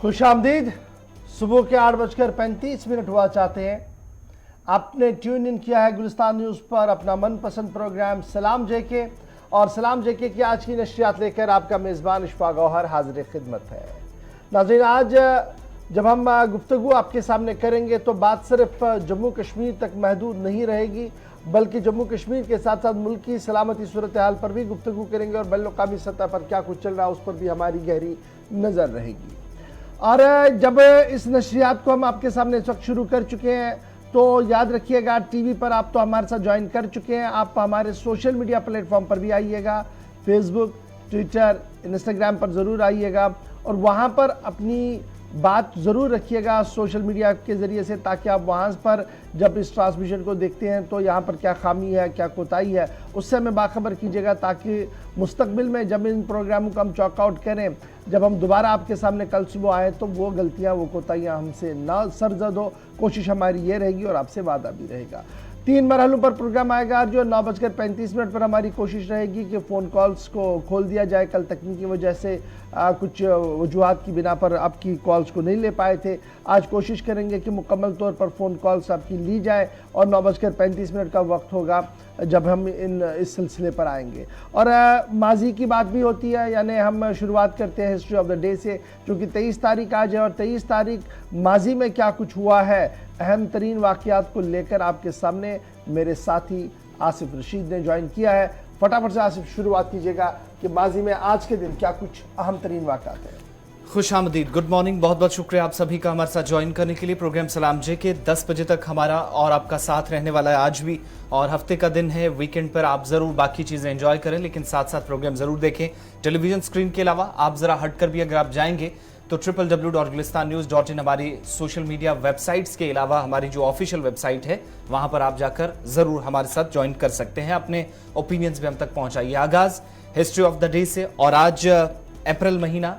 खुशामदीद। सुबह के 8:35 हुआ चाहते हैं। आपने ट्यून इन किया है गुलिस्तान न्यूज़ पर अपना मनपसंद प्रोग्राम सलाम जेके, और सलाम जेके की आज की नशरियात लेकर आपका मेज़बान इशफाक गौहर हाजिर खिदमत है। नाज़रीन, आज जब हम गुफ्तगू आपके सामने करेंगे तो बात सिर्फ जम्मू कश्मीर तक महदूद नहीं रहेगी, बल्कि जम्मू कश्मीर के साथ साथ मुल्क की सलामती सूरत हाल पर भी गुफ्तगू करेंगे और बैनुल-अक़वामी सतह पर क्या कुछ चल रहा है उस पर भी हमारी गहरी नज़र रहेगी। और जब इस नशरियात को हम आपके सामने इस वक्त शुरू कर चुके हैं तो याद रखिएगा, टीवी पर आप तो हमारे साथ ज्वाइन कर चुके हैं, आप हमारे सोशल मीडिया प्लेटफॉर्म पर भी आइएगा, फेसबुक, ट्विटर, इंस्टाग्राम पर ज़रूर आइएगा और वहाँ पर अपनी बात ज़रूर रखिएगा सोशल मीडिया के ज़रिए से, ताकि आप वहाँ पर जब इस ट्रांसमिशन को देखते हैं तो यहाँ पर क्या खामी है, क्या कोताही है, उससे हमें बाखबर कीजिएगा, ताकि मुस्तकबिल में जब इन प्रोग्रामों को हम चॉकआउट करें, जब हम दोबारा आपके सामने कल सुबह आए तो वो गलतियाँ, वो कोताहियाँ हमसे ना सरजद हो। कोशिश हमारी ये रहेगी और आपसे वादा भी रहेगा। 3 मरहलों पर प्रोग्राम आएगा जो 9:35 पर हमारी कोशिश रहेगी कि फ़ोन कॉल्स को खोल दिया जाए। कल तकनीकी वजह से कुछ वजूहात की बिना पर आपकी कॉल्स को नहीं ले पाए थे। आज कोशिश करेंगे कि मुकम्मल तौर पर फ़ोन कॉल्स आपकी ली जाए और 9:35 का वक्त होगा जब हम इस सिलसिले पर आएंगे। और माजी की बात भी होती है, यानी हम शुरुआत करते हैं हिस्ट्री ऑफ द डे से, क्योंकि 23 तारीख आज है और 23 तारीख माजी में क्या कुछ हुआ है, अहम तरीन वाक़यात को लेकर आपके सामने मेरे साथी आसिफ रशीद ने ज्वाइन किया है। फटाफट से आसिफ शुरुआत कीजिएगा कि माजी में आज के दिन क्या कुछ अहम तरीन वाक़यात है। खुशामदीद, गुड मॉर्निंग। बहुत बहुत शुक्रिया आप सभी का हमारे साथ ज्वाइन करने के लिए। प्रोग्राम सलाम जेके 10 बजे तक हमारा और आपका साथ रहने वाला है आज भी, और हफ्ते का दिन है, वीकेंड पर आप जरूर बाकी चीजें एंजॉय करें, लेकिन साथ साथ प्रोग्राम जरूर देखें। टेलीविजन स्क्रीन के अलावा आप जरा हटकर भी अगर आप जाएंगे तो www.gulistannews.in हमारी सोशल मीडिया वेबसाइट्स के अलावा हमारी जो ऑफिशियल वेबसाइट है वहां पर आप जाकर जरूर हमारे साथ ज्वाइन कर सकते हैं। अपने ओपिनियंस भी हम तक पहुंचाइए। आगाज हिस्ट्री ऑफ द डे से, और आज अप्रैल महीना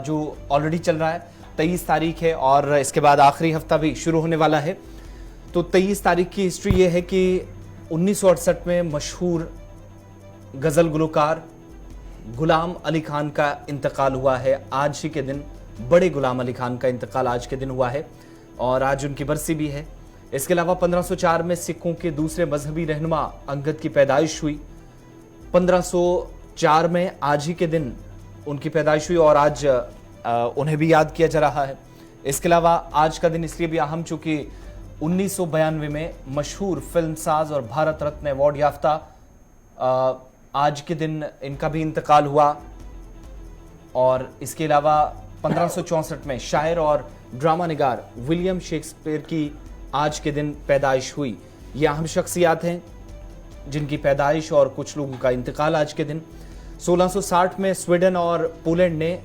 जो ऑलरेडी चल रहा है, 23 तारीख है और इसके बाद आखिरी हफ्ता भी शुरू होने वाला है। तो 23 तारीख की हिस्ट्री ये है कि 1968 में मशहूर गजल गुलकार गुलाम अली खान का इंतकाल हुआ है। आज ही के दिन बड़े गुलाम अली खान का इंतकाल आज के दिन हुआ है और आज उनकी बरसी भी है। इसके अलावा 1504 में सिखों के दूसरे मजहबी रहनुमा अंगद की पैदाइश हुई। 1504 में आज ही के दिन उनकी पैदाइश हुई और आज उन्हें भी याद किया जा रहा है। इसके अलावा आज का दिन इसलिए भी अहम चूंकि 1992 में मशहूर फिल्मसाज और भारत रत्न अवार्ड याफ्ता आज के दिन इनका भी इंतकाल हुआ। और इसके अलावा 1564 में शायर और ड्रामा निगार विलियम शेक्सपियर की आज के दिन पैदाइश हुई। ये अहम शख्सियात हैं जिनकी पैदाइश और कुछ लोगों का इंतकाल आज के दिन। 1660 में स्वीडन और पोलैंड ने,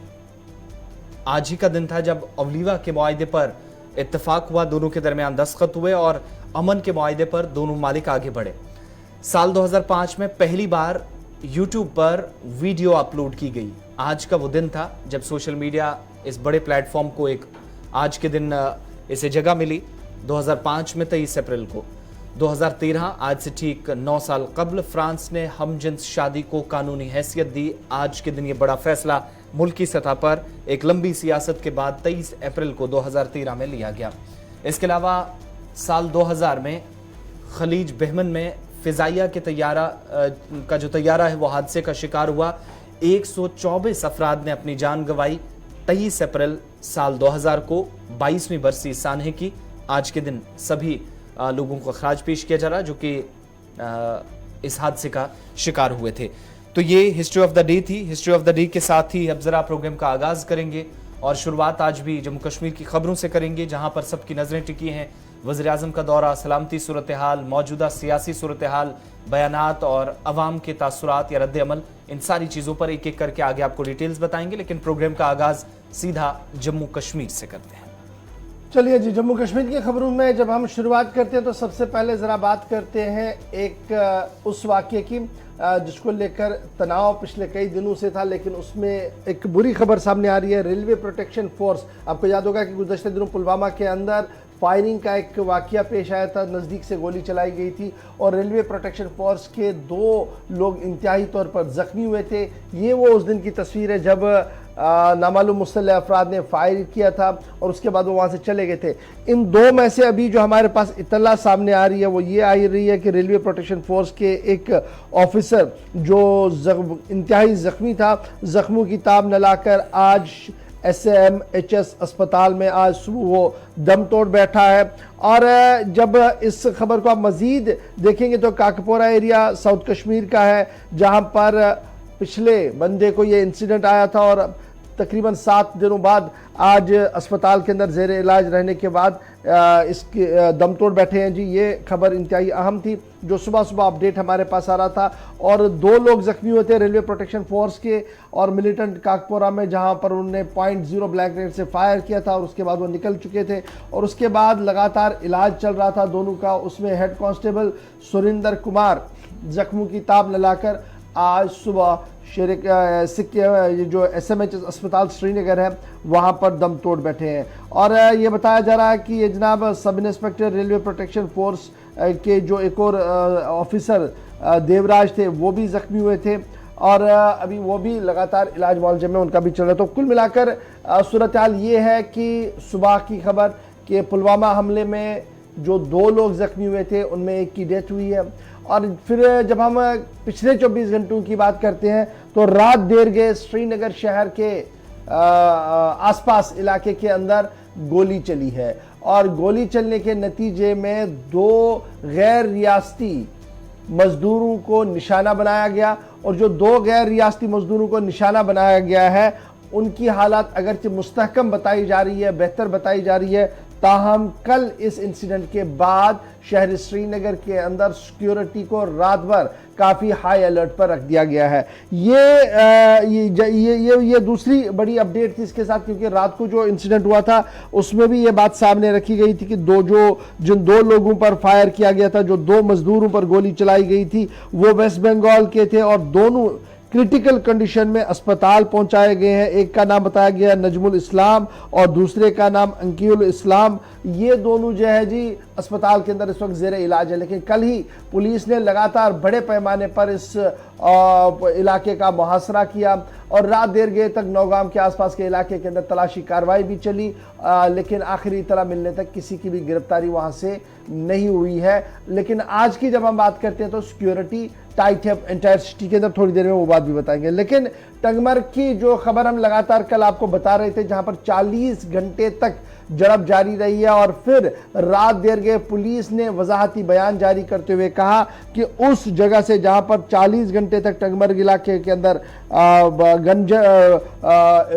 आज ही का दिन था जब अवलीवा के मुआहदे पर इत्तेफाक हुआ, दोनों के दरमियान दस्तखत हुए और अमन के मुआहदे पर दोनों मालिक आगे बढ़े। साल 2005 में पहली बार यूट्यूब पर वीडियो अपलोड की गई। आज का वो दिन था जब सोशल मीडिया इस बड़े प्लेटफॉर्म को एक आज के दिन इसे जगह मिली। 2005 में 23 अप्रैल को। 2013 आज से ठीक 9 साल कबल फ्रांस ने हमजिन्स शादी को कानूनी हैसियत दी। आज के दिन ये बड़ा फैसला मुल्की सतह पर एक लंबी सियासत के बाद 23 अप्रैल को 2013 में लिया गया। इसके अलावा साल 2000 में खलीज बहमन में फिजाइया के का जो तैयारा है वो हादसे का शिकार हुआ। 124 अफराद ने अपनी जान गंवाई। 23 अप्रैल साल 2000 को 22वीं बरसी सानहे की। आज के दिन सभी लोगों को खराज पेश किया जा रहा है जो कि इस हादसे का शिकार हुए थे। तो ये हिस्ट्री ऑफ द डे थी। हिस्ट्री ऑफ द डे के साथ ही अब जरा प्रोग्राम का आगाज करेंगे और शुरुआत आज भी जम्मू कश्मीर की खबरों से करेंगे, जहां पर सबकी नजरें टिकी हैं। वज़ीर आज़म का दौरा, सलामती सूरत हाल, मौजूदा सियासी सूरत हाल, बयानात और अवाम के तासुरात या रद्द अमल, इन सारी चीज़ों पर एक एक करके आगे आपको डिटेल्स बताएंगे। लेकिन प्रोग्राम का आगाज सीधा जम्मू कश्मीर से करते हैं। चलिए जी, जम्मू कश्मीर की खबरों में जब हम शुरुआत करते हैं तो सबसे पहले ज़रा बात करते हैं एक उस वाक़े की जिसको लेकर तनाव पिछले कई दिनों से था, लेकिन उसमें एक बुरी खबर सामने आ रही है। रेलवे प्रोटेक्शन फोर्स, आपको याद होगा कि गुज़श्ते दिनों पुलवामा के अंदर फायरिंग का एक वाकया पेश आया था, नज़दीक से गोली चलाई गई थी और रेलवे प्रोटेक्शन फोर्स के 2 लोग इंतहाई तौर पर ज़ख्मी हुए थे। ये वो उस दिन की तस्वीर है जब नामालूम मुसल्लह अफराद ने फायर किया था और उसके बाद वो वहाँ से चले गए थे। इन 2 में से अभी जो हमारे पास इत्तला सामने आ रही है वो ये आ रही है कि रेलवे प्रोटेक्शन फोर्स के एक ऑफिसर जो इंतहाई ज़ख्मी था, ज़ख्मों की ताब न लाकर आज SMHS अस्पताल में आज सुबह वो दम तोड़ बैठा है। और जब इस खबर को आप मज़ीद देखेंगे तो काकपोरा एरिया साउथ कश्मीर का है, जहां पर पिछले मंडे को ये इंसिडेंट आया था और तकरीबन 7 दिनों बाद आज अस्पताल के अंदर ज़ेर इलाज रहने के बाद इसके दम तोड़ बैठे हैं जी। ये खबर इंतहाई अहम थी जो सुबह सुबह अपडेट हमारे पास आ रहा था। और 2 लोग ज़ख्मी हुए थे रेलवे प्रोटेक्शन फोर्स के और मिलिटेंट काकपोरा में, जहां पर उन्होंने .0 ब्लैक रेट से फायर किया था और उसके बाद वो निकल चुके थे और उसके बाद लगातार इलाज चल रहा था दोनों का। उसमें हेड कांस्टेबल सुरिंदर कुमार ज़ख्मों की ताब न लाकर आज सुबह ये जो SMHS अस्पताल श्रीनगर है वहाँ पर दम तोड़ बैठे हैं। और ये बताया जा रहा है कि ये जनाब sub inspector railway protection force के जो एक और ऑफिसर देवराज थे वो भी ज़ख्मी हुए थे और अभी वो भी लगातार इलाज मुआवजे में उनका भी चल रहा है। तो कुल मिलाकर सूरत हाल ये है कि सुबह की खबर कि पुलवामा हमले में जो 2 लोग ज़ख्मी हुए थे उनमें एक की डेथ हुई है। और फिर जब हम पिछले 24 घंटों की बात करते हैं तो रात देर गए श्रीनगर शहर के आसपास इलाके के अंदर गोली चली है और गोली चलने के नतीजे में 2 गैर रियासती मजदूरों को निशाना बनाया गया और जो 2 गैर रियासती मजदूरों को निशाना बनाया गया है उनकी हालत अगरचे मुस्तहकम बताई जा रही है, बेहतर बताई जा रही है। ताहम कल इस इंसिडेंट के बाद शहर श्रीनगर के अंदर सिक्योरिटी को रात भर काफ़ी हाई अलर्ट पर रख दिया गया है। ये दूसरी बड़ी अपडेट थी इसके साथ, क्योंकि रात को जो इंसिडेंट हुआ था उसमें भी ये बात सामने रखी गई थी कि जिन 2 लोगों पर फायर किया गया था, जो 2 मजदूरों पर गोली चलाई गई थी वो वेस्ट बंगाल के थे और दोनों क्रिटिकल कंडीशन में अस्पताल पहुंचाए गए हैं। एक का नाम बताया गया नजमुल इस्लाम और दूसरे का नाम अंकीउल इस्लाम। ये दोनों जो है जी अस्पताल के अंदर इस वक्त ज़ेर इलाज है। लेकिन कल ही पुलिस ने लगातार बड़े पैमाने पर इस इलाके का मुहासरा किया और रात देर गए तक नौगाम के आसपास के इलाके के अंदर तलाशी कार्रवाई भी चली, लेकिन आखिरी इत्तला मिलने तक किसी की भी गिरफ्तारी वहां से नहीं हुई है। लेकिन आज की जब हम बात करते हैं तो सिक्योरिटी टाइट है एंटायर सिटी के अंदर, थोड़ी देर में वो बात भी बताएंगे। लेकिन टंगमर्ग की जो खबर हम लगातार कल आपको बता रहे थे, जहां पर 40 घंटे तक झड़प जारी रही है और फिर रात देर गए पुलिस ने वजाहती बयान जारी करते हुए कहा कि उस जगह से जहां पर 40 घंटे तक टंगमर्ग इलाके के अंदर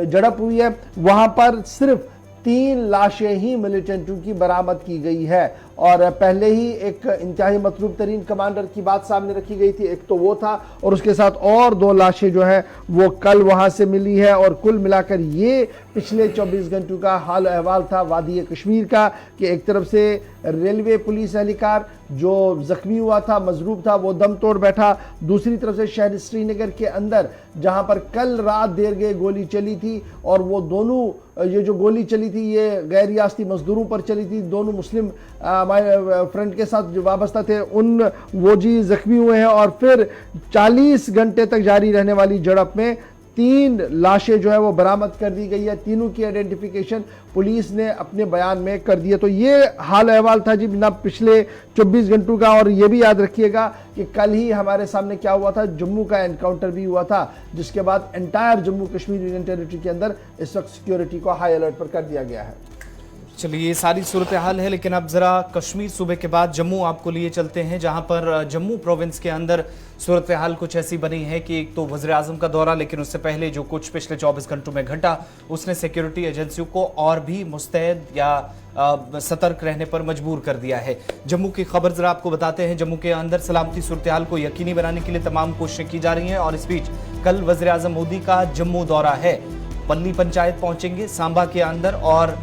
झड़प हुई है वहां पर सिर्फ 3 लाशें ही मिलिटेंटों की बरामद की गई है। और पहले ही एक इंतहाई मतलूब तरीन कमांडर की बात सामने रखी गई थी, एक तो वो था और उसके साथ और 2 लाशें जो है वो कल वहां से मिली है। और कुल मिलाकर ये पिछले 24 घंटों का हाल अहवाल था वादी कश्मीर का कि एक तरफ से रेलवे पुलिस एहलकार जो जख्मी हुआ था, मजरूब था, वो दम तोड़ बैठा, दूसरी तरफ से शहर श्रीनगर के अंदर जहां पर कल रात देर गए गोली चली थी और वो दोनों ये जो गोली चली थी ये गैर रियासती मजदूरों पर चली थी, दोनों मुस्लिम फ्रंट के साथ जो वाबस्ता थे वो जी जख्मी हुए हैं। और फिर 40 घंटे तक जारी रहने वाली झड़प में 3 लाशें जो है वो बरामद कर दी गई है। तीनों की आइडेंटिफिकेशन पुलिस ने अपने बयान में कर दी है। तो ये हाल अहवाल था जी ना पिछले 24 घंटों का। और ये भी याद रखिएगा कि कल ही हमारे सामने क्या हुआ था, जम्मू का एनकाउंटर भी हुआ था, जिसके बाद entire Jammu Kashmir union territory के अंदर इस वक्त सिक्योरिटी को हाई अलर्ट पर कर दिया गया है। चलिए ये सारी सूरत हाल है, लेकिन अब जरा कश्मीर सूबे के बाद जम्मू आपको लिए चलते हैं, जहां पर जम्मू प्रोविंस के अंदर सूरत हाल कुछ ऐसी बनी है कि एक तो वज़ीर आज़म का दौरा, लेकिन उससे पहले जो कुछ पिछले 24 घंटों में घटा उसने सिक्योरिटी एजेंसियों को और भी मुस्तैद या सतर्क रहने पर मजबूर कर दिया है। जम्मू की खबर जरा आपको बताते हैं। जम्मू के अंदर सलामती सूरत हाल को यकीनी बनाने के लिए तमाम कोशिशें की जा रही हैं और इस बीच कल वज़ीर आज़म मोदी का जम्मू दौरा है। पल्ली पंचायत पहुंचेंगे सांबा के अंदर और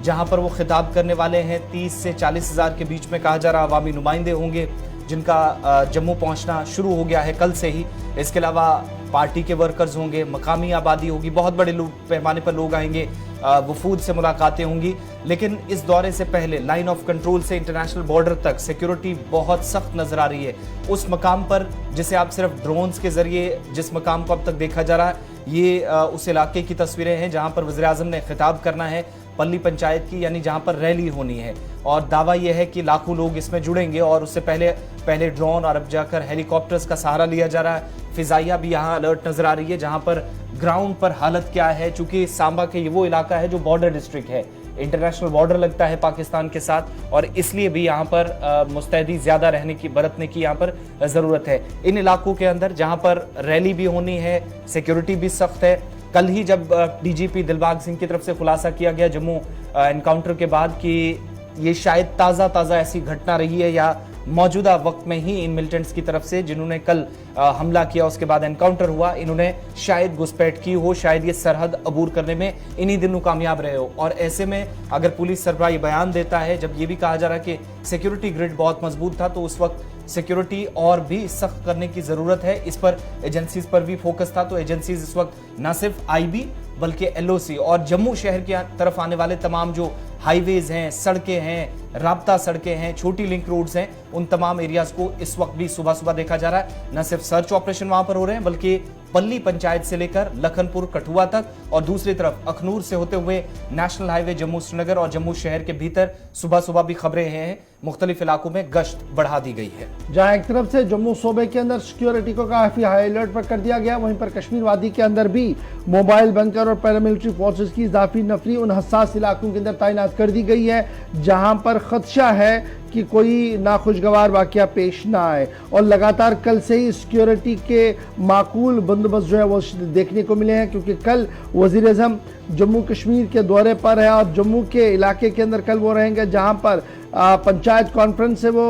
जहां पर वो खिताब करने वाले हैं 30 से 40 हज़ार के बीच में कहा जा रहा अवामी नुमाइंदे होंगे जिनका जम्मू पहुंचना शुरू हो गया है कल से ही। इसके अलावा पार्टी के वर्कर्स होंगे, मकामी आबादी होगी, बहुत बड़े पैमाने पर लोग आएंगे। वफूद से मुलाकातें होंगी। लेकिन इस दौरे से पहले लाइन ऑफ कंट्रोल से इंटरनेशनल बॉर्डर तक सिक्योरिटी बहुत सख्त नजर आ रही है। उस मकाम पर जिसे आप सिर्फ ड्रोन्स के जरिए जिस मकाम को अब तक देखा जा रहा है, ये उस इलाके की तस्वीरें हैं जहां पर वज़ीर आज़म ने खिताब करना है पल्ली पंचायत की, यानी जहां पर रैली होनी है। और दावा यह है कि लाखों लोग इसमें जुड़ेंगे और उससे पहले ड्रोन और अब जाकर हेलीकॉप्टर्स का सहारा लिया जा रहा है। फिजाइया भी यहाँ अलर्ट नजर आ रही है। जहां पर ग्राउंड पर हालत क्या है, चूंकि सांबा के ये वो इलाका है जो बॉर्डर डिस्ट्रिक्ट है, इंटरनेशनल बॉर्डर लगता है पाकिस्तान के साथ, और इसलिए भी यहाँ पर मुस्तैदी ज्यादा बरतने की यहाँ पर जरूरत है। इन इलाकों के अंदर जहां पर रैली भी होनी है, सिक्योरिटी भी सख्त है। कल ही जब डीजीपी दिलबाग सिंह की तरफ से खुलासा किया गया जम्मू एनकाउंटर के बाद कि ये शायद ताज़ा ऐसी घटना रही है या मौजूदा वक्त में ही इन मिलिटेंट्स की तरफ से जिन्होंने कल हमला किया, उसके बाद एनकाउंटर हुआ, इन्होंने शायद घुसपैठ की हो, शायद ये सरहद अबूर करने में इन्हीं दिनों कामयाब रहे हो। और ऐसे में अगर पुलिस सरबराह ये बयान देता है, जब ये भी कहा जा रहा है कि सिक्योरिटी ग्रिड बहुत मजबूत था, तो उस वक्त सिक्योरिटी और भी सख्त करने की जरूरत है। इस पर एजेंसीज पर भी फोकस था। तो एजेंसीज इस वक्त न सिर्फ आईबी बल्कि एलओसी और जम्मू शहर की तरफ आने वाले तमाम जो हाईवेज हैं, सड़कें हैं, राब्ता सड़कें हैं, छोटी लिंक रोड्स हैं, उन तमाम एरियाज को इस वक्त भी सुबह देखा जा रहा है। न सिर्फ सर्च ऑपरेशन वहां पर हो रहे हैं, बल्कि पल्ली पंचायत से लेकर लखनपुर कठुआ तक, और दूसरी तरफ अखनूर से होते हुए नेशनल हाईवे जम्मू श्रीनगर और जम्मू शहर के भीतर सुबह भी खबरें हैं मुख्तलिफ इलाकों में गश्त बढ़ा दी गई है। जहां एक तरफ से जम्मू सूबे के अंदर सिक्योरिटी को काफी हाई अलर्ट पर कर दिया गया, वहीं पर कश्मीर वादी के अंदर भी मोबाइल बंकर और पैरामिलिट्री फोर्सेस की इजाफी नफरी उन हसास इलाकों के अंदर तैनात कर दी गई है जहां पर खदशा है कि कोई नाखुशगवार वाकया पेश ना आए। और लगातार कल से ही सिक्योरिटी के माकूल बंदोबस्त जो है वो देखने को मिले हैं, क्योंकि कल वजीर आज़म जम्मू कश्मीर के दौरे पर है और जम्मू के इलाके के अंदर कल वो रहेंगे जहां पर पंचायत कॉन्फ्रेंस से वो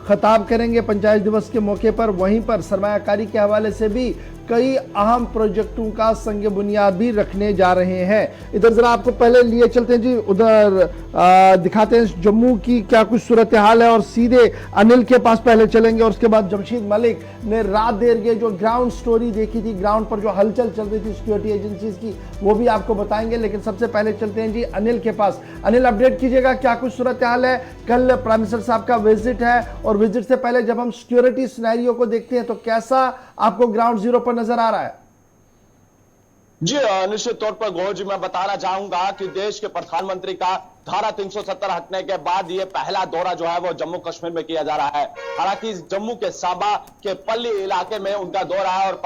खिताब करेंगे पंचायत दिवस के मौके पर। वहीं पर सरमायाकारी के हवाले से भी कई अहम प्रोजेक्टों का संग बुनियाद भी रखने जा रहे हैं। इधर जरा आपको पहले लिए चलते हैं जी, उधर दिखाते हैं जम्मू की क्या कुछ सूरत हाल है और सीधे अनिल के पास पहले चलेंगे और उसके बाद जमशीद मलिक ने रात देर के जो ग्राउंड स्टोरी देखी थी, ग्राउंड पर जो हलचल चल रही थी सिक्योरिटी एजेंसीज की, वो भी आपको बताएंगे। लेकिन सबसे पहले चलते हैं जी अनिल के पास। अनिल, अपडेट कीजिएगा क्या कुछ सूरत हाल है। कल प्राइम मिनिस्टर साहब का विजिट है और विजिट से पहले जब हम सिक्योरिटी सिनेरियो को देखते हैं तो कैसा आपको ग्राउंड जीरो पर नजर आ रहा है? जी निश्चित तौर पर गौर जी, मैं बताना चाहूंगा कि देश के प्रधानमंत्री का धारा 370 हटने के बाद ये पहला दौरा जो है वो जम्मू कश्मीर में किया जा रहा है। हालांकि जम्मू के सांबा के पल्ली इलाके में उनका दौरा है और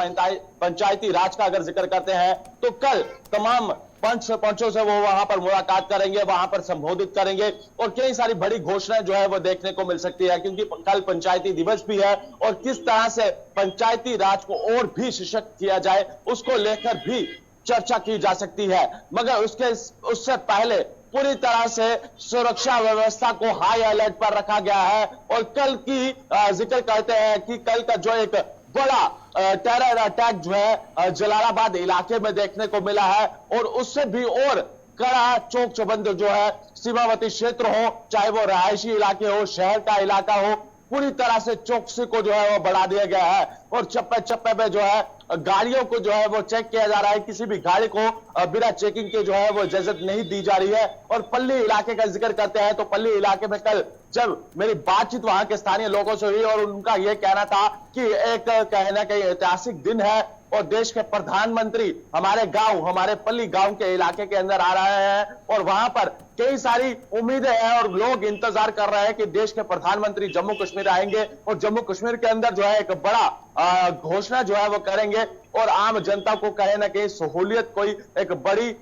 पंचायती राज का अगर जिक्र करते हैं तो कल तमाम पंच सरपंचों से वो वहां पर मुलाकात करेंगे, वहां पर संबोधित करेंगे और कई सारी बड़ी घोषणाएं जो है वो देखने को मिल सकती है, क्योंकि कल पंचायती दिवस भी है और किस तरह से पंचायती राज को और भी सशक्त किया जाए उसको लेकर भी चर्चा की जा सकती है। मगर उससे पहले पूरी तरह से सुरक्षा व्यवस्था को हाई अलर्ट पर रखा गया है और कल की जिक्र करते हैं कि कल का जो एक बड़ा टेरर अटैक जो है जलालाबाद इलाके में देखने को मिला है और उससे भी और कड़ा चौक चौबंद जो है सीमावर्ती क्षेत्र हो, चाहे वो रहायशी इलाके हो, शहर का इलाका हो, पूरी तरह से चौकसी को जो है वो बढ़ा दिया गया है और चप्पे चप्पे पे जो है गाड़ियों को जो है वो चेक किया जा रहा है। किसी भी गाड़ी को बिना चेकिंग के जो है वो इजाजत नहीं दी जा रही है। और पल्ली इलाके का जिक्र करते हैं तो पल्ली इलाके में कल जब मेरी बातचीत वहां के स्थानीय लोगों से हुई और उनका यह कहना था कि एक कहना कहीं ऐतिहासिक दिन है और देश के प्रधानमंत्री हमारे गांव, हमारे पल्ली गांव के इलाके के अंदर आ रहे हैं और वहां पर कई सारी उम्मीदें हैं और लोग इंतजार कर रहे हैं कि देश के प्रधानमंत्री जम्मू कश्मीर आएंगे और जम्मू कश्मीर के अंदर जो है एक बड़ा घोषणा जो है वो करेंगे और आम जनता को कहीं ना कहीं सहूलियत, कोई एक बड़ी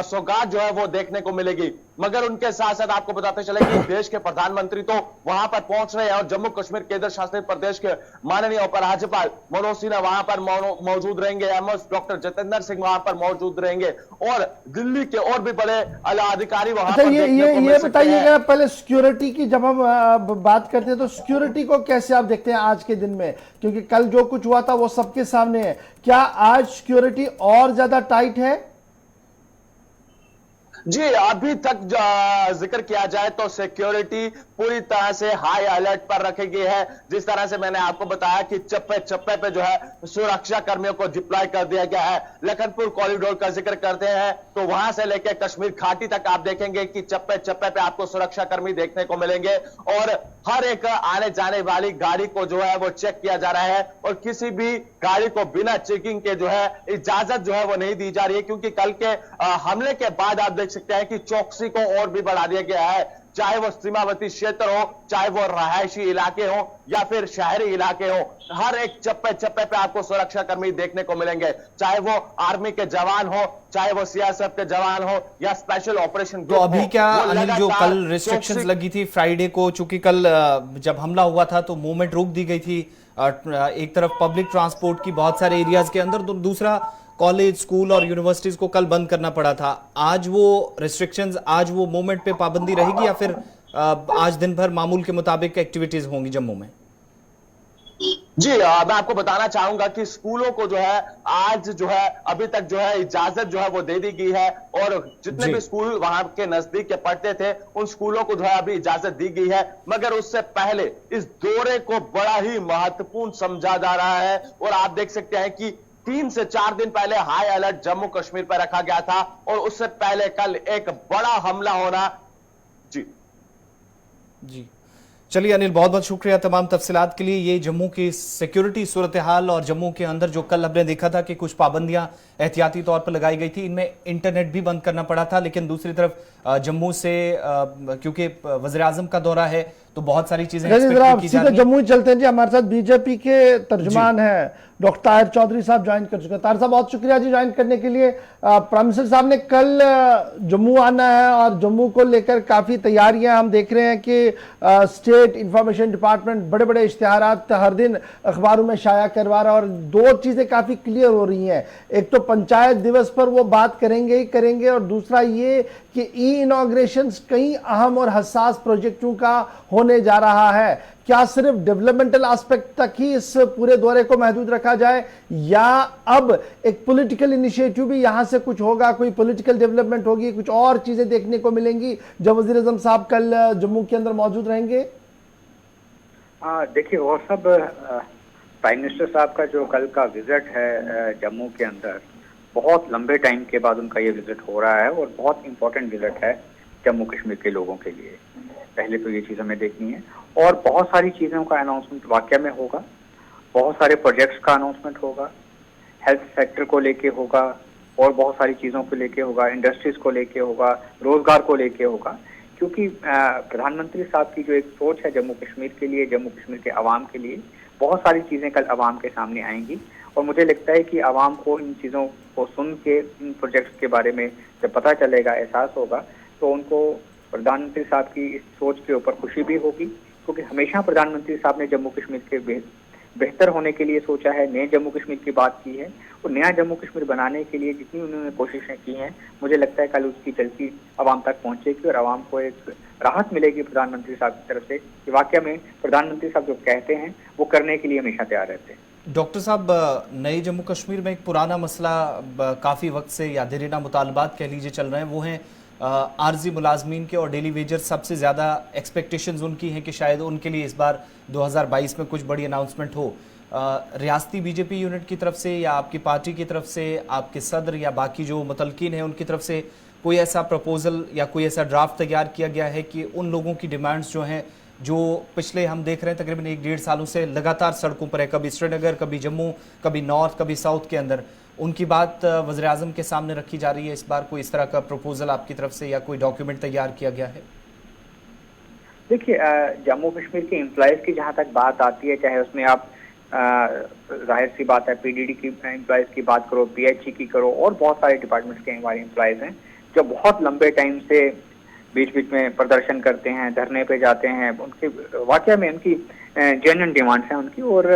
सौगात जो है वो देखने को मिलेगी। मगर उनके साथ साथ आपको बताते चले कि देश के प्रधानमंत्री तो वहां पर पहुंच रहे हैं और जम्मू कश्मीर केंद्र शासित प्रदेश के माननीय उपराज्यपाल मनोज सिन्हा वहां पर मौजूद रहेंगे, एमएस डॉक्टर जितेंद्र सिंह वहां पर मौजूद रहेंगे और दिल्ली के और भी बड़े आला अधिकारी वहां पर ये बताइएगा पहले सिक्योरिटी की जब हम बात करते हैं तो सिक्योरिटी को कैसे आप देखते हैं आज के दिन में, क्योंकि कल जो कुछ हुआ था वो सबके सामने है। क्या आज सिक्योरिटी और ज्यादा टाइट है? जी, अभी तक जिक्र किया जाए तो सिक्योरिटी पूरी तरह से हाई अलर्ट पर रखी गई है। जिस तरह से मैंने आपको बताया कि चप्पे चप्पे पे जो है सुरक्षा कर्मियों को डिप्लॉय कर दिया गया है। लखनपुर कॉरिडोर का जिक्र करते हैं तो वहां से लेकर कश्मीर घाटी तक आप देखेंगे कि चप्पे चप्पे पे आपको सुरक्षा कर्मी देखने को मिलेंगे और हर एक आने जाने वाली गाड़ी को जो है वो चेक किया जा रहा है और किसी भी गाड़ी को बिना चेकिंग के जो है इजाजत जो है वो नहीं दी जा रही है, क्योंकि कल के हमले के बाद आप देख सकते हैं कि चौकसी को और भी बढ़ा दिया गया है। चाहे वो सीमावर्ती क्षेत्र हो, चाहे वो रहायशी इलाके हो या फिर शहरी इलाके हो, हर एक चप्पे चप्पे पे आपको सुरक्षा कर्मी देखने को मिलेंगे। चाहे वो आर्मी के जवान हो, चाहे वो सीआरपीएफ के जवान हो या स्पेशल ऑपरेशन तो अभी क्या अनिल, जो कल रिस्ट्रिक्शंस लगी थी फ्राइडे को, चूंकि कल जब हमला हुआ था तो मूवमेंट रोक दी गई थी, एक तरफ पब्लिक ट्रांसपोर्ट की बहुत सारे एरियाज के अंदर, तो दूसरा कॉलेज स्कूल और यूनिवर्सिटीज को कल बंद करना पड़ा था। आज वो रिस्ट्रिक्शंस, आज वो मूवमेंट पे पाबंदी रहेगी या फिर आज दिन भर मामूल के मुताबिक एक्टिविटीज होंगी जम्मू में? जी, मैं आपको बताना चाहूंगा कि स्कूलों को जो है आज जो है अभी तक जो है इजाजत जो है वो दे दी गई है और जितने भी स्कूल वहां के नजदीक के पढ़ते थे उन स्कूलों को जो है अभी इजाजत दी गई है। मगर उससे पहले इस दौरे को बड़ा ही महत्वपूर्ण समझा जा रहा है और आप देख सकते हैं कि 3 से 4 दिन पहले हाई अलर्ट जम्मू कश्मीर पर रखा गया था और उससे पहले कल एक बड़ा हमला होना। जी चलिए अनिल, बहुत बहुत शुक्रिया तमाम तफसीलात के लिए। ये जम्मू की सिक्योरिटी सूरत हाल और जम्मू के अंदर जो कल हमने देखा था कि कुछ पाबंदियां एहतियाती तौर पर लगाई गई थी, इनमें इंटरनेट भी बंद करना पड़ा था, लेकिन दूसरी तरफ जम्मू से क्योंकि वज़ीर आज़म का दौरा है तो बहुत सारी चीजें एक्सपेक्ट की जा रही हैं। जम्मू चलते हैं जी, हमारे साथ बीजेपी के तर्जुमान हैं डॉक्टर ताहिर चौधरी साहब ज्वाइन कर चुके हैं। ताहिर साहब बहुत शुक्रिया जी ज्वाइन करने के लिए। प्राइम मिनिस्टर साहब ने कल जम्मू आना है और जम्मू को लेकर काफ़ी तैयारियां हम देख रहे हैं कि स्टेट इंफॉर्मेशन डिपार्टमेंट बड़े बड़े इश्तिहारात हर दिन अखबारों में शाया करवा रहा है और दो चीज़ें काफ़ी क्लियर हो रही हैं। एक तो पंचायत दिवस पर वो बात करेंगे ही करेंगे और दूसरा ये कि ई इनॉग्रेशन कई अहम और हसास प्रोजेक्टों का होने जा रहा है। क्या सिर्फ डेवलपमेंटल एस्पेक्ट तक ही इस पूरे दौरे को महदूद रखा जाए या अब एक पॉलिटिकल इनिशिएटिव भी यहां से कुछ होगा, कोई पॉलिटिकल डेवलपमेंट होगी, कुछ और चीजें देखने को मिलेंगी जब वजीर आज़म साहब कल जम्मू के अंदर मौजूद रहेंगे? देखिए, और सब प्राइम मिनिस्टर साहब का जो कल का विजिट है जम्मू के अंदर, बहुत लंबे टाइम के बाद उनका ये विजिट हो रहा है और बहुत इंपॉर्टेंट विजिट है जम्मू कश्मीर के लोगों के लिए। पहले तो ये चीज़ हमें देखनी है और बहुत सारी चीज़ों का अनाउंसमेंट वाकई में होगा, बहुत सारे प्रोजेक्ट्स का अनाउंसमेंट होगा, हेल्थ सेक्टर को लेके होगा और बहुत सारी चीज़ों को लेके होगा, इंडस्ट्रीज को लेके होगा, रोजगार को लेके होगा, क्योंकि प्रधानमंत्री साहब की जो एक सोच है जम्मू कश्मीर के लिए, जम्मू कश्मीर के अवाम के लिए, बहुत सारी चीज़ें कल अवाम के सामने आएंगी और मुझे लगता है कि अवाम को इन चीज़ों को सुन के, इन प्रोजेक्ट्स के बारे में जब पता चलेगा, एहसास होगा, तो उनको प्रधानमंत्री साहब की इस सोच के ऊपर खुशी भी होगी, क्योंकि हमेशा प्रधानमंत्री साहब ने जम्मू कश्मीर के बेहतर होने के लिए सोचा है, नए जम्मू कश्मीर की बात की है और नया जम्मू कश्मीर बनाने के लिए जितनी उन्होंने कोशिशें की हैं, मुझे लगता है कल उसकी जल्दी आवाम तक पहुंचेगी और आवाम को एक राहत मिलेगी प्रधानमंत्री साहब की तरफ से कि वाकई में प्रधानमंत्री साहब जो कहते हैं वो करने के लिए हमेशा तैयार रहते हैं। डॉक्टर साहब, नए जम्मू कश्मीर में एक पुराना मसला काफ़ी वक्त से या देरीना मुतालबात कह लीजिए चल रहे हैं, वो हैं आर्जी मुलाजमीन के और डेली वेजर। सबसे ज़्यादा एक्सपेक्टेशंस उनकी हैं कि शायद उनके लिए इस बार 2022 में कुछ बड़ी अनाउंसमेंट हो। रियासती बीजेपी यूनिट की तरफ से या आपकी पार्टी की तरफ से, आपके सदर या बाकी जो मुतलकीन हैं उनकी तरफ से कोई ऐसा प्रपोजल या कोई ऐसा ड्राफ्ट तैयार किया गया है कि उन लोगों की डिमांड्स जो हैं, जो पिछले हम देख रहे हैं तकरीबन 1-1.5 सालों से लगातार सड़कों पर है, कभी श्रीनगर, कभी जम्मू, कभी नॉर्थ, कभी साउथ के अंदर, उनकी बात वज़ीर आज़म के सामने रखी जा रही है? इस बार कोई इस तरह का प्रपोजल आपकी तरफ से या कोई डॉक्यूमेंट तैयार किया गया है? देखिए, जम्मू कश्मीर के एम्प्लॉयज़ की जहाँ तक बात आती है, चाहे उसमें आप जाहिर सी बात है पीडीडी की एम्प्लॉयज़ की बात करो, पीएचई की करो और बहुत सारे डिपार्टमेंट्स के हमारे एम्प्लॉयज़ हैं जो बहुत लंबे टाइम से बीच बीच में प्रदर्शन करते हैं, धरने पे जाते हैं। उनके वाकई में उनकी जेन्युइन डिमांड्स हैं उनकी, और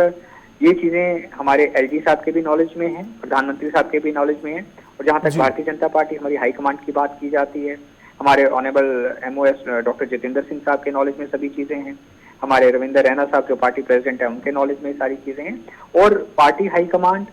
ये चीज़ें हमारे एलजी साहब के भी नॉलेज में हैं, प्रधानमंत्री साहब के भी नॉलेज में हैं, और जहाँ तक भारतीय जनता पार्टी हमारी हाईकमांड की बात की जाती है, हमारे honourable MOS doctor Jitendra Singh साहब के नॉलेज में सभी चीज़ें हैं, हमारे रविंद्र रैना साहब जो पार्टी प्रेसिडेंट है उनके नॉलेज में सारी चीज़ें हैं, और पार्टी हाईकमांड,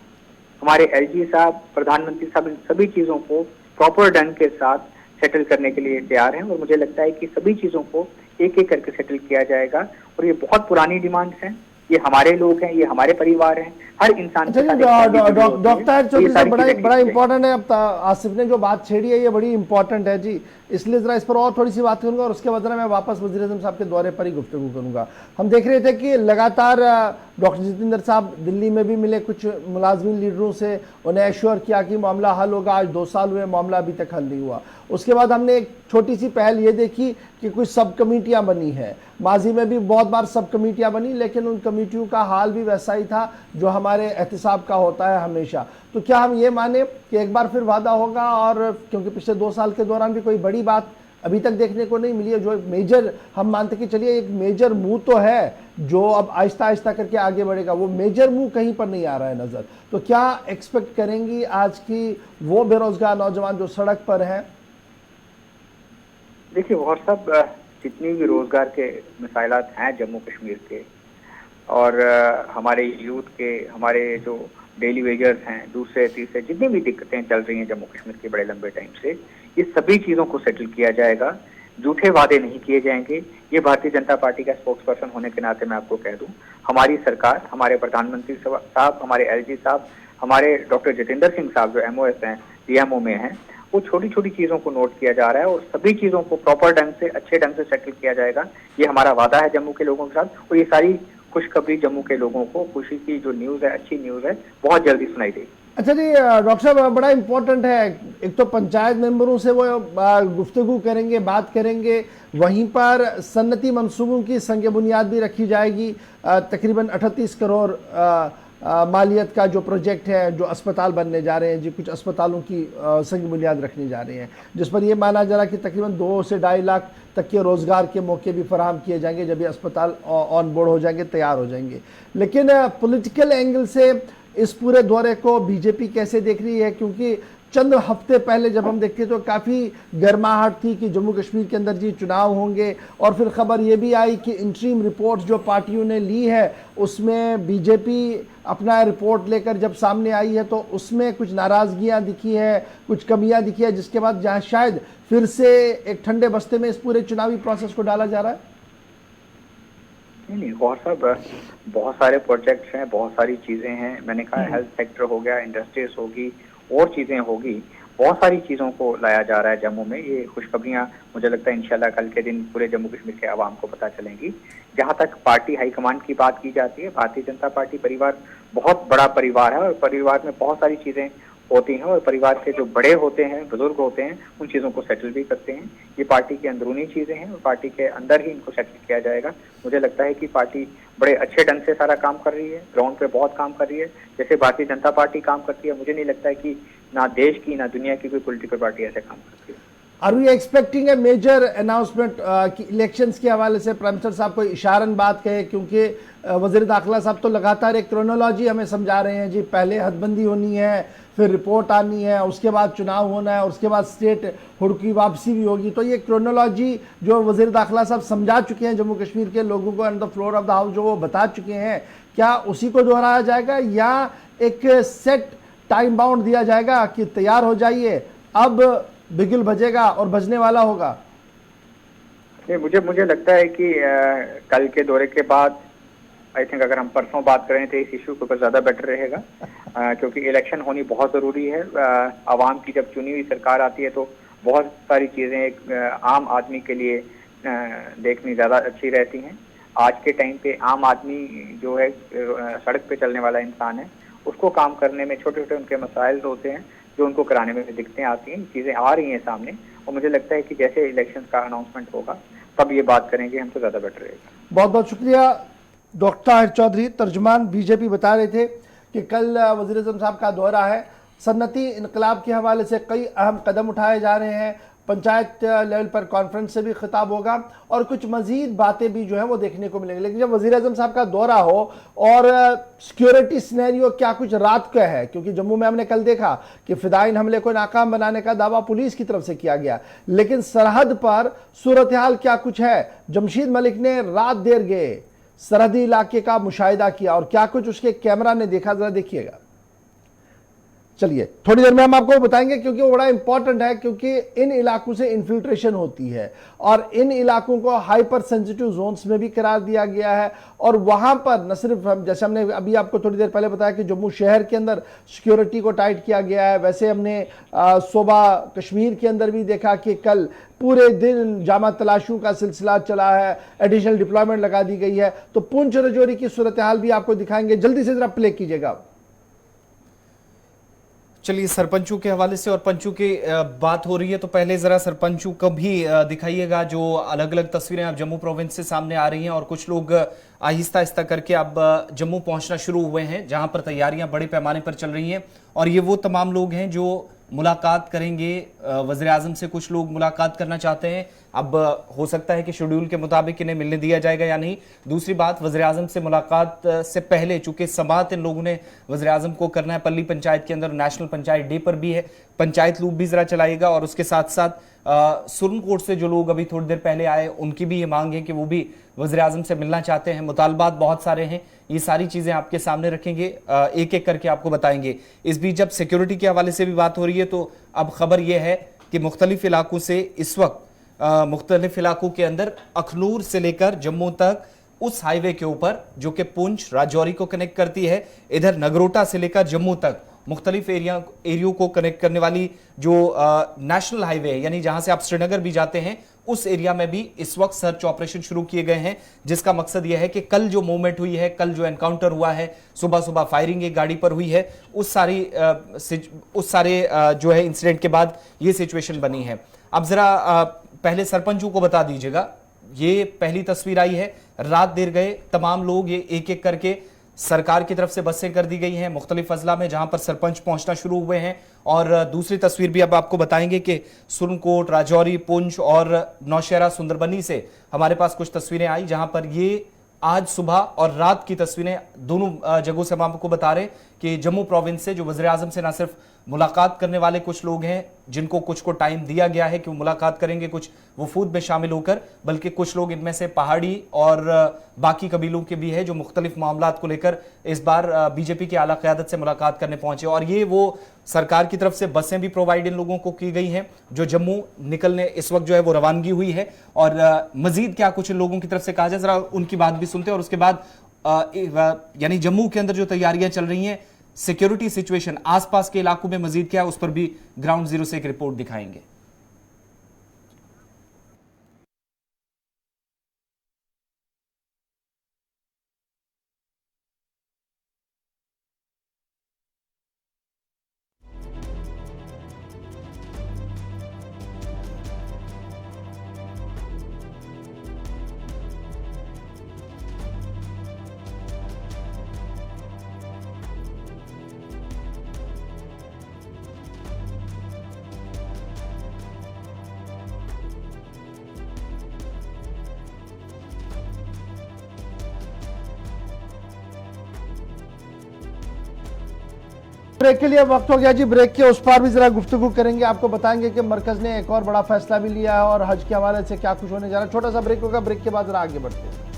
हमारे एलजी साहब, प्रधानमंत्री साहब, इन सभी चीज़ों को प्रॉपर ढंग के साथ सेटल करने के लिए तैयार हैं और मुझे लगता है कि सभी चीजों को एक एक करके सेटल किया जाएगा। और ये बहुत पुरानी डिमांड्स हैं, ये हमारे लोग हैं, ये हमारे परिवार हैं, हर इंसान के साथ एक family जुड़ी होती है। डॉक्टर ये चौधरी सारी साहब बड़ा चीजें बड़ा ठीक इंपॉर्टेंट है। अब आसिफ ने जो बात छेड़ी है ये बड़ी इंपॉर्टेंट है जी, इसलिए जरा इस पर और थोड़ी सी बात करूंगा और उसके बाद मैं वापस वज़ीर आज़म साहब के दौरे पर ही गुफ्तगू करूंगा। हम देख रहे थे कि लगातार डॉक्टर जितेंद्र साहब दिल्ली में भी मिले कुछ मुलाजमीन लीडरों से, उन्हें एश्योर किया कि मामला हल होगा। आज 2 साल हुए, मामला अभी तक हल नहीं हुआ। उसके बाद हमने एक छोटी सी पहल ये देखी कि कुछ सब कमेटियां बनी हैं। माजी में भी बहुत बार सब कमेटियां बनी, लेकिन उन कमेटियों का हाल भी वैसा ही था जो हमारे एहतिसाब का होता है हमेशा। तो क्या हम ये माने कि एक बार फिर वादा होगा? और क्योंकि पिछले 2 साल के दौरान भी कोई बड़ी बात अभी तक देखने को नहीं मिली है, जो मेजर हम मानते कि चलिए एक मेजर मूव तो है जो अब आहिस्ता आहिस्ता करके आगे बढ़ेगा, वो मेजर मूव कहीं पर नहीं आ रहा है नजर। तो क्या एक्सपेक्ट करेंगी आज की वो बेरोजगार नौजवान जो सड़क पर है? देखिए और सब जितनी भी रोजगार के मसाइलात हैं जम्मू कश्मीर के और हमारे यूथ के, हमारे जो डेली वेजर्स हैं, दूसरे तीसरे जितनी भी दिक्कतें चल रही हैं जम्मू कश्मीर के बड़े लंबे टाइम से, ये सभी चीजों को सेटल किया जाएगा। झूठे वादे नहीं किए जाएंगे। ये भारतीय जनता पार्टी का स्पोक्स पर्सन होने के नाते मैं आपको कह दूं, हमारी सरकार, हमारे प्रधानमंत्री साहब, हमारे एलजी साहब, हमारे डॉक्टर जितेंद्र सिंह साहब जो एमओएस हैं, डीएमओ में हैं, वो छोटी छोटी चीजों को नोट किया जा रहा है और सभी चीजों को प्रॉपर ढंग से, अच्छे ढंग से सेटल किया जाएगा। ये हमारा वादा है जम्मू के लोगों के साथ। और ये सारी खुशखबरी जम्मू के लोगों को, खुशी की जो न्यूज है, अच्छी न्यूज है, बहुत जल्दी सुनाई देगी। अच्छा जी डॉक्टर साहब, बड़ा इंपॉर्टेंट है, एक तो पंचायत मेंबरों से वो गुफ्तगू करेंगे, बात करेंगे, वहीं पर सन्नती मंसूबों की संग बुनियाद भी रखी जाएगी। तकरीबन 38 करोड़ मालियत का जो प्रोजेक्ट है, जो अस्पताल बनने जा रहे हैं जी, कुछ अस्पतालों की संग बुनियाद रखने जा रहे हैं, जिस पर यह माना जा रहा है कि तकरीबन 2 से 2.5 लाख तक के रोज़गार के मौके भी फराहम किए जाएंगे जब ये अस्पताल ऑन बोर्ड हो जाएंगे, तैयार हो जाएंगे। लेकिन पॉलिटिकल एंगल से इस पूरे दौरे को बीजेपी कैसे देख रही है? क्योंकि चंद हफ्ते पहले जब हम देखते तो काफ़ी गर्माहट थी कि जम्मू कश्मीर के अंदर जी चुनाव होंगे, और फिर खबर ये भी आई कि इंटरिम रिपोर्ट जो पार्टियों ने ली है उसमें बीजेपी अपना रिपोर्ट लेकर जब सामने आई है तो उसमें कुछ नाराज़गियाँ दिखी है, कुछ कमियाँ दिखी है, जिसके बाद जहाँ शायद फिर से एक ठंडे बस्ते में इस पूरे चुनावी प्रोसेस को डाला जा रहा है। नहीं गौर साहब, बहुत सारे प्रोजेक्ट्स हैं, बहुत सारी चीजें हैं। मैंने कहा हेल्थ सेक्टर हो गया, इंडस्ट्रीज होगी, और चीजें होगी, बहुत सारी चीजों को लाया जा रहा है जम्मू में। ये खुशखबरियां मुझे लगता है इंशाल्लाह कल के दिन पूरे जम्मू कश्मीर के आवाम को पता चलेंगी। जहां तक पार्टी हाईकमान की बात की जाती है, भारतीय जनता पार्टी परिवार बहुत बड़ा परिवार है और परिवार में बहुत सारी चीजें होती हैं और परिवार के जो बड़े होते हैं, बुजुर्ग होते हैं, उन चीजों को सेटल भी करते हैं। ये पार्टी की अंदरूनी चीजें हैं और पार्टी के अंदर ही इनको सेटल किया जाएगा। मुझे लगता है कि पार्टी बड़े अच्छे ढंग से सारा काम कर रही है, ग्राउंड पे बहुत काम कर रही है, जैसे भारतीय जनता पार्टी काम करती है। मुझे नहीं लगता है कि ना देश की ना दुनिया की कोई पॉलिटिकल पार्टी ऐसे काम करती है। Are we expecting a major announcement कि इलेक्शंस के हवाले से प्राइम मिनिस्टर साहब कोई इशारन बात कहे? क्योंकि वज़ीर दाखिला साहब तो लगातार एक क्रोनोलॉजी हमें समझा रहे हैं जी, पहले हदबंदी होनी है, फिर रिपोर्ट आनी है, उसके बाद चुनाव होना है, उसके बाद स्टेट हुड की वापसी भी होगी। तो ये क्रोनोलॉजी जो वज़ीर दाखिला साहब समझा चुके हैं जम्मू कश्मीर के लोगों को, on the floor of the house जो वो बता चुके हैं, क्या उसी को दोहराया जाएगा या एक सेट टाइम बाउंड दिया जाएगा कि तैयार हो जाइए, अब बिगुल बजेगा और बजने वाला होगा? मुझे लगता है कि कल के दौरे के बाद आई थिंक अगर हम परसों बात करें तो इस इशू के ऊपर ज़्यादा बेटर रहेगा, क्योंकि इलेक्शन होनी बहुत ज़रूरी है। आवाम की जब चुनी हुई सरकार आती है तो बहुत सारी चीज़ें एक आम आदमी के लिए देखनी ज़्यादा अच्छी रहती हैं। आज के टाइम पे आम आदमी जो है सड़क पे चलने वाला इंसान है, उसको काम करने में छोटे छोटे उनके मसाइल होते हैं जो उनको कराने में दिक्कतें आती हैं, चीज़ें आ रही हैं सामने। और मुझे लगता है कि जैसे इलेक्शन का अनाउंसमेंट होगा तब ये बात करेंगे हम, तो ज़्यादा बेटर रहेगा। बहुत बहुत शुक्रिया डॉक्टर ताहिर चौधरी, तर्जुमान बीजेपी, बता रहे थे कि कल वज़ीर आज़म साहब का दौरा है, सन्नती इनकलाब के हवाले से कई अहम कदम उठाए जा रहे हैं, पंचायत लेवल पर कॉन्फ्रेंस से भी खिताब होगा और कुछ मजीद बातें भी जो है वो देखने को मिलेंगी। लेकिन जब वज़ीर आज़म साहब का दौरा हो और सिक्योरिटी सिनेरियो क्या कुछ रात का है, क्योंकि जम्मू में हमने कल देखा कि फिदाइन हमले को नाकाम बनाने का दावा पुलिस की तरफ से किया गया, लेकिन सरहद पर सूरत हाल क्या कुछ है? जमशीद मलिक ने रात देर गए सरहदी इलाके का मुशाहिदा किया और क्या कुछ उसके कैमरा ने देखा, जरा देखिएगा। चलिए थोड़ी देर में हम आपको बताएंगे, क्योंकि वो बड़ा इंपॉर्टेंट है, क्योंकि इन इलाकों से इन्फिल्ट्रेशन होती है और इन इलाकों को हाइपर सेंसिटिव जोन्स में भी करार दिया गया है। और वहां पर न सिर्फ जैसे हमने अभी आपको थोड़ी देर पहले बताया कि जम्मू शहर के अंदर सिक्योरिटी को टाइट किया गया है, वैसे हमने सूबा कश्मीर के अंदर भी देखा कि कल पूरे दिन जामा तलाशियों का सिलसिला चला है, एडिशनल डिप्लॉयमेंट लगा दी गई है। तो पुंछ राजौरी की सूरत हाल भी आपको दिखाएंगे, जल्दी से जरा प्ले कीजिएगा। चलिए सरपंचों के हवाले से और पंचों की बात हो रही है, तो पहले जरा सरपंचों को भी दिखाइएगा। जो अलग अलग तस्वीरें अब जम्मू प्रोविंस से सामने आ रही हैं और कुछ लोग आहिस्ता आहिस्ता करके अब जम्मू पहुंचना शुरू हुए हैं, जहां पर तैयारियां बड़े पैमाने पर चल रही हैं। और ये वो तमाम लोग हैं जो मुलाकात करेंगे वज़ीर आज़म से। कुछ लोग मुलाकात करना चाहते हैं, अब हो सकता है कि शेड्यूल के मुताबिक इन्हें मिलने दिया जाएगा या नहीं। दूसरी बात, वज़ीर आज़म से मुलाकात से पहले चूंकि समाअत इन लोगों ने वज़ीर आज़म को करना है पल्ली पंचायत के अंदर, नेशनल पंचायत डे पर भी है, पंचायत लूप भी जरा चलाएगा। और उसके साथ साथ सुरनकोट से जो लोग अभी थोड़ी देर पहले आए, उनकी भी ये मांग है कि वो भी वज़ीर आज़म से मिलना चाहते हैं। मुतालबात बहुत सारे हैं, ये सारी चीजें आपके सामने रखेंगे, एक एक करके आपको बताएंगे। इस बीच जब सिक्योरिटी के हवाले से भी बात हो रही है, तो अब खबर यह है कि मुख्तलिफ इलाकों से इस वक्त मुख्तलिफ इलाकों के अंदर अखनूर से लेकर जम्मू तक उस हाईवे के ऊपर जो कि पुंछ राजौरी को कनेक्ट करती है, इधर नगरोटा से लेकर जम्मू तक मुख्तलिफ एरियो को कनेक्ट करने वाली जो नेशनल हाईवे है, यानी जहां से आप श्रीनगर भी जाते हैं, उस एरिया में भी इस वक्त सर्च ऑपरेशन शुरू किए गए हैं। जिसका मकसद यह है कि कल जो मूवमेंट हुई है, कल जो एनकाउंटर हुआ है, सुबह सुबह फायरिंग एक गाड़ी पर हुई है, उस सारे जो है इंसिडेंट के बाद ये सिचुएशन बनी है। अब जरा पहले सरपंचों को बता दीजिएगा, ये पहली तस्वीर आई है, रात देर गए तमाम लोग, ये एक एक करके सरकार की तरफ से बसें कर दी गई हैं मुख्तलिफ अजला में, जहां पर सरपंच पहुंचना शुरू हुए हैं। और दूसरी तस्वीर भी अब आपको बताएंगे कि सुरनकोट, राजौरी, पुंछ और नौशहरा, सुंदरबनी से हमारे पास कुछ तस्वीरें आई, जहां पर ये आज सुबह और रात की तस्वीरें दोनों जगहों से हम आपको बता रहे कि जम्मू प्रोविंस से जो वज़ीर आज़म से ना सिर्फ मुलाकात करने वाले कुछ लोग हैं जिनको कुछ को टाइम दिया गया है कि वो मुलाकात करेंगे कुछ वफूद में शामिल होकर, बल्कि कुछ लोग इनमें से पहाड़ी और बाकी कबीलों के भी है जो मुख्तलिफ मामलात को लेकर इस बार बीजेपी की आला क़यादत से मुलाकात करने पहुंचे। और ये वो सरकार की तरफ से बसें भी प्रोवाइड इन लोगों को की गई हैं जो जम्मू निकलने इस वक्त जो है वो रवानगी हुई है। और मजीद क्या कुछ इन लोगों की तरफ से कहा जाए, जरा उनकी बात भी सुनते हैं। और उसके बाद यानी जम्मू के अंदर जो तैयारियां चल रही हैं, सिक्योरिटी सिचुएशन आसपास के इलाकों में मजीद क्या है, उस पर भी ग्राउंड जीरो से एक रिपोर्ट दिखाएंगे। ब्रेक के लिए वक्त हो गया जी, ब्रेक के उस पार भी जरा गुफ्तगू करेंगे, आपको बताएंगे कि मरकज ने एक और बड़ा फैसला भी लिया है और हज के हवाले से क्या कुछ होने जा रहा है। छोटा सा ब्रेक होगा, ब्रेक के बाद जरा आगे बढ़ते हैं।